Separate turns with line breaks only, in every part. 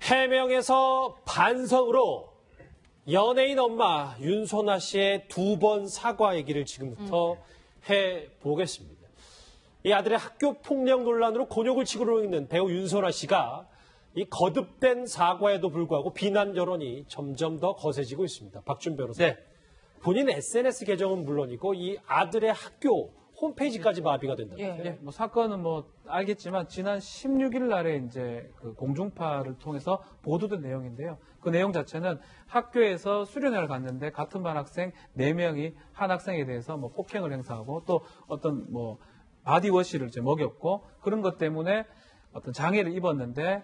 해명에서 반성으로 연예인 엄마 윤소나 씨의 2번 사과 얘기를 지금부터 해보겠습니다. 이 아들의 학교 폭력 논란으로 곤욕을 치고 있는 배우 윤소나 씨가 이 거듭된 사과에도 불구하고 비난 여론이 점점 더 거세지고 있습니다. 박준 변호사. 네. 본인 SNS 계정은 물론이고 이 아들의 학교 홈페이지까지 마비가 된다면서요?
예, 뭐 사건은 뭐 알겠지만 지난 16일 날에 이제 그 공중파를 통해서 보도된 내용인데요. 그 내용 자체는 학교에서 수련회를 갔는데 같은 반 학생 4명이 한 학생에 대해서 뭐 폭행을 행사하고 또 어떤 뭐 바디워시를 이제 먹였고 그런 것 때문에 어떤 장애를 입었는데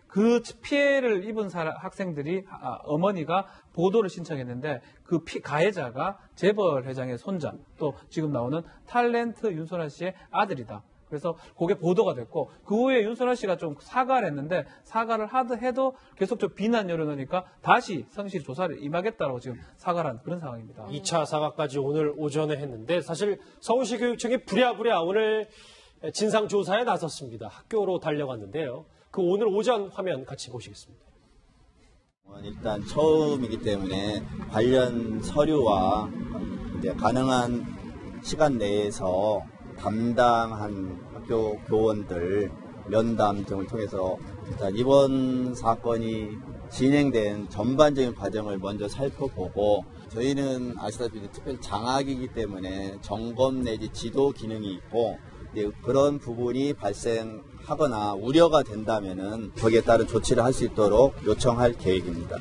그 피해를 입은 학생들이 어머니가 보도를 신청했는데 그 가해자가 재벌 회장의 손자 또 지금 나오는 탤런트 윤소나 씨의 아들이다. 그래서 그게 보도가 됐고 그 후에 윤소나 씨가 좀 사과를 했는데 사과를 해도 계속적으로 비난 여론이니까 다시 성실히 조사를 임하겠다고 지금 사과를 한 그런 상황입니다.
2차 사과까지 오늘 오전에 했는데 사실 서울시 교육청이 부랴부랴 오늘 진상조사에 나섰습니다. 학교로 달려갔는데요. 그 오늘 오전 화면 같이 보시겠습니다.
일단 처음이기 때문에 관련 서류와 이제 가능한 시간 내에서 담당한 학교 교원들 면담 등을 통해서 일단 이번 사건이 진행된 전반적인 과정을 먼저 살펴보고 저희는 아시다시피 특별 장학이기 때문에 점검 내지 지도 기능이 있고 그런 부분이 발생하거나 우려가 된다면은 거기에 따른 조치를 할 수 있도록 요청할 계획입니다.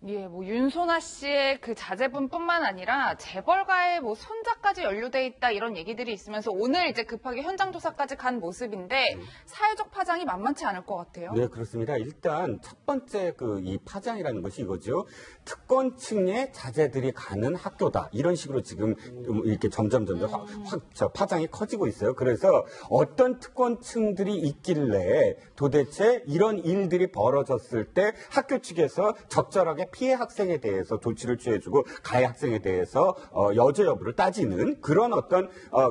예, 뭐 윤소나 씨의 그 자제분뿐만 아니라 재벌가의 뭐 손자까지 연루돼 있다 이런 얘기들이 있으면서 오늘 이제 급하게 현장 조사까지 간 모습인데 사회적 파장이 만만치 않을 것 같아요.
네, 그렇습니다. 일단 첫 번째 이 파장이라는 것이 이거죠. 특권층의 자제들이 가는 학교다. 이런 식으로 지금 이렇게 점점 파장이 커지고 있어요. 그래서 어떤 특권층들이 있길래 도대체 이런 일들이 벌어졌을 때 학교 측에서 적절하게 피해 학생에 대해서 조치를 취해주고 가해 학생에 대해서 여죄 여부를 따지는 그런 어떤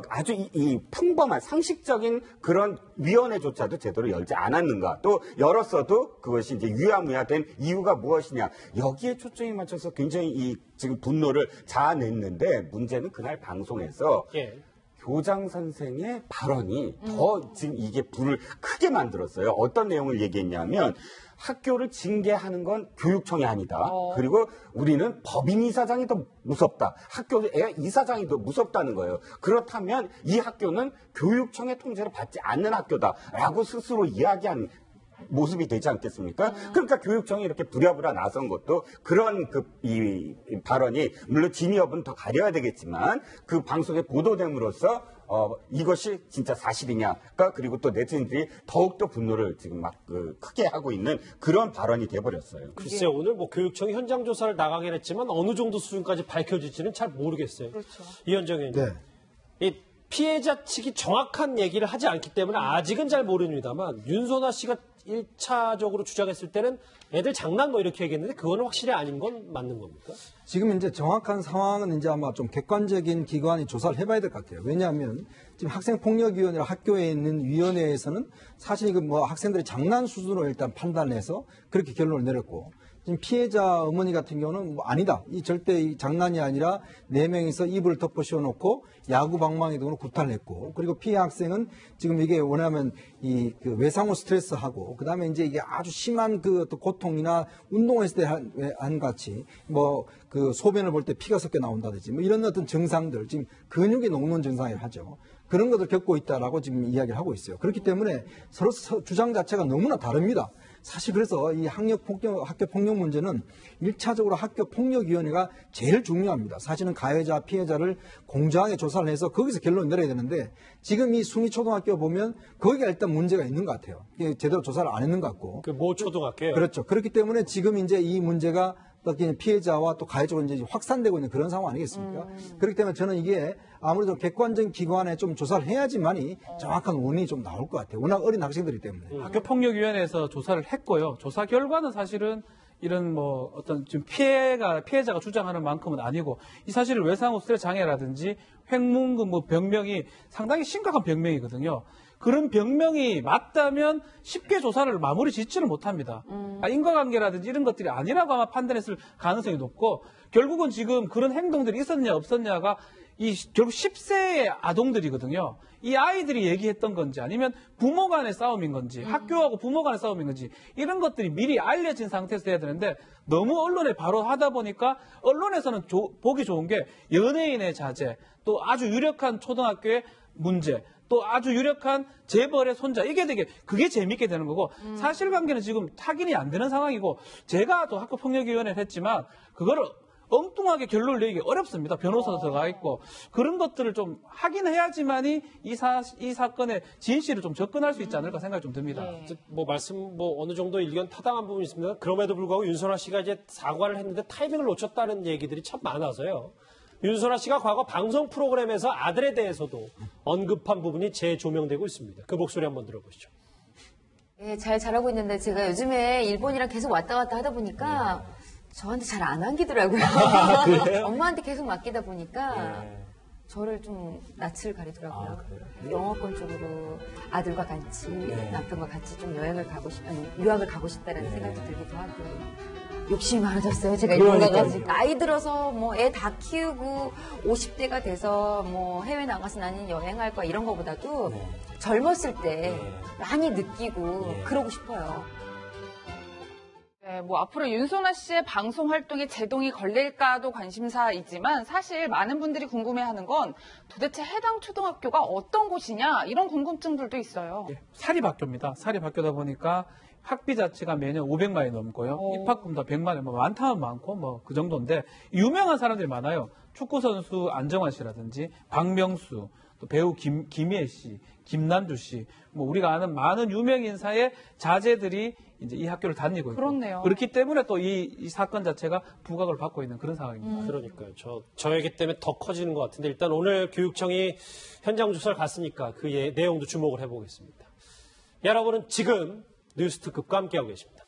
아주 이 평범한 상식적인 그런 위원회조차도 제대로 열지 않았는가. 또 열었어도 그것이 이제 유야무야된 이유가 무엇이냐. 여기에 초점이 맞춰서 굉장히 지금 분노를 자아냈는데 문제는 그날 방송에서 교장 선생의 발언이 더 지금 이게 불을 크게 만들었어요. 어떤 내용을 얘기했냐면 학교를 징계하는 건 교육청이 아니다. 그리고 우리는 법인 이사장이 더 무섭다. 학교 이사장이 더 무섭다는 거예요. 그렇다면 이 학교는 교육청의 통제를 받지 않는 학교다라고 스스로 이야기한 모습이 되지 않겠습니까? 그러니까 교육청이 이렇게 부랴부랴 나선 것도 그런 이 발언이 물론 진위 여부는 더 가려야 되겠지만 그 방송에 보도됨으로써 이것이 진짜 사실이냐가 그리고 또 네티즌들이 더욱더 분노를 지금 막 크게 하고 있는 그런 발언이 돼버렸어요.
글쎄요, 오늘 뭐 교육청이 현장 조사를 나가긴 했지만 어느 정도 수준까지 밝혀질지는 잘 모르겠어요. 그렇죠. 이현정 의원님. 네. 이 피해자 측이 정확한 얘기를 하지 않기 때문에 아직은 잘 모릅니다만 윤소나 씨가 1차적으로 주장했을 때는 애들 장난 뭐 이렇게 얘기했는데 그거는 확실히 아닌 건 맞는 겁니까?
지금 이제 정확한 상황은 이제 아마 좀 객관적인 기관이 조사를 해봐야 될 것 같아요. 왜냐하면 지금 학생폭력위원회라 학교에 있는 위원회에서는 사실 이거 뭐 학생들이 장난 수준으로 일단 판단해서 그렇게 결론을 내렸고 지금 피해자 어머니 같은 경우는 뭐 아니다. 이 절대 장난이 아니라 4명이서 이불을 덮어 씌워놓고 야구 방망이 등으로 구타를 했고 그리고 피해 학생은 지금 이게 뭐냐면 그 외상후 스트레스하고 그다음에 이제 이게 아주 심한 그 어떤 고통이나 운동했을 때 한 같이 뭐 그 소변을 볼 때 피가 섞여 나온다든지 뭐 이런 어떤 증상들 지금 근육이 녹는 증상이라 하죠. 그런 것을 겪고 있다라고 지금 이야기를 하고 있어요. 그렇기 때문에 서로 주장 자체가 너무나 다릅니다. 사실 그래서 이 학교 폭력 문제는 1차적으로 학교폭력위원회가 제일 중요합니다. 사실은 가해자, 피해자를 공정하게 조사를 해서 거기서 결론을 내려야 되는데 지금 이 숭이초등학교 보면 거기가 일단 문제가 있는 것 같아요. 제대로 조사를 안 했는 것 같고.
그 모 초등학교요?
그렇죠. 그렇기 때문에 지금 이제 이 문제가 피해자와 또 가해자로 이제 확산되고 있는 그런 상황 아니겠습니까? 그렇기 때문에 저는 이게 아무래도 객관적인 기관에 좀 조사를 해야지만이 정확한 원인이 좀 나올 것 같아요. 워낙 어린 학생들이기 때문에.
학교폭력위원회에서 조사를 했고요. 조사 결과는 사실은 이런 뭐 어떤 지금 피해자가 주장하는 만큼은 아니고 이 사실은 외상후 스트레스 장애라든지 횡문근 뭐 병명이 상당히 심각한 병명이거든요. 그런 병명이 맞다면 쉽게 조사를 마무리 짓지를 못합니다. 인과관계라든지 이런 것들이 아니라고 아마 판단했을 가능성이 높고 결국은 지금 그런 행동들이 있었냐 없었냐가 결국 10세의 아동들이거든요. 이 아이들이 얘기했던 건지 아니면 부모 간의 싸움인 건지 학교하고 부모 간의 싸움인 건지 이런 것들이 미리 알려진 상태에서 해야 되는데 너무 언론에 바로 하다 보니까 언론에서는 보기 좋은 게 연예인의 자제 또 아주 유력한 초등학교의 문제 또 아주 유력한 재벌의 손자 이게 되게 그게 재밌게 되는 거고 사실관계는 지금 확인이 안 되는 상황이고 제가 또 학교폭력위원회를 했지만 그거를 엉뚱하게 결론을 내기 어렵습니다. 변호사도 들어가 있고 그런 것들을 좀 확인해야지만이 이 사건의 진실을 좀 접근할 수 있지 않을까 생각이 좀 듭니다.
말씀 어느 정도 일견 타당한 부분이 있습니다. 그럼에도 불구하고 윤선아 씨가 이제 사과를 했는데 타이밍을 놓쳤다는 얘기들이 참 많아서요. 윤선아 씨가 과거 방송 프로그램에서 아들에 대해서도 언급한 부분이 재조명되고 있습니다. 그 목소리 한번 들어보시죠.
네, 잘 자라고 있는데 제가 요즘에 일본이랑 계속 왔다 갔다 하다 보니까 저한테 잘 안 안기더라고요. 엄마한테 계속 맡기다 보니까 저를 좀 낯을 가리더라고요. 영어권 쪽으로 아들과 같이 남편과 같이 좀 유학을 가고 싶다라는 생각도 들기도 하고 욕심이 많아졌어요. 제가 일본 가가지고 나이 들어서 뭐 애 다 키우고 50대가 돼서 뭐 해외 나가서 나는 여행할 거야 이런 거보다도 젊었을 때 많이 느끼고 그러고 싶어요.
네, 뭐 앞으로 윤선아 씨의 방송 활동에 제동이 걸릴까도 관심사이지만 사실 많은 분들이 궁금해하는 건 도대체 해당 초등학교가 어떤 곳이냐 이런 궁금증들도 있어요.
사립학교입니다. 사립학교다 보니까 학비 자체가 매년 500만이 넘고요. 입학금도 100만원, 많다면 많고 그 정도인데 유명한 사람들이 많아요. 축구선수 안정환 씨라든지 박명수, 또 배우 김희애 씨, 김남주 씨, 우리가 아는 많은 유명 인사의 자제들이 이제 이 학교를 다니고 있고
그렇네요.
그렇기 때문에 또 이 사건 자체가 부각을 받고 있는 그런 상황입니다.
그러니까요. 저 얘기 때문에 더 커지는 것 같은데 일단 오늘 교육청이 현장 조사를 갔으니까 그 내용도 주목을 해보겠습니다. 여러분은 지금 뉴스특급과 함께하고 계십니다.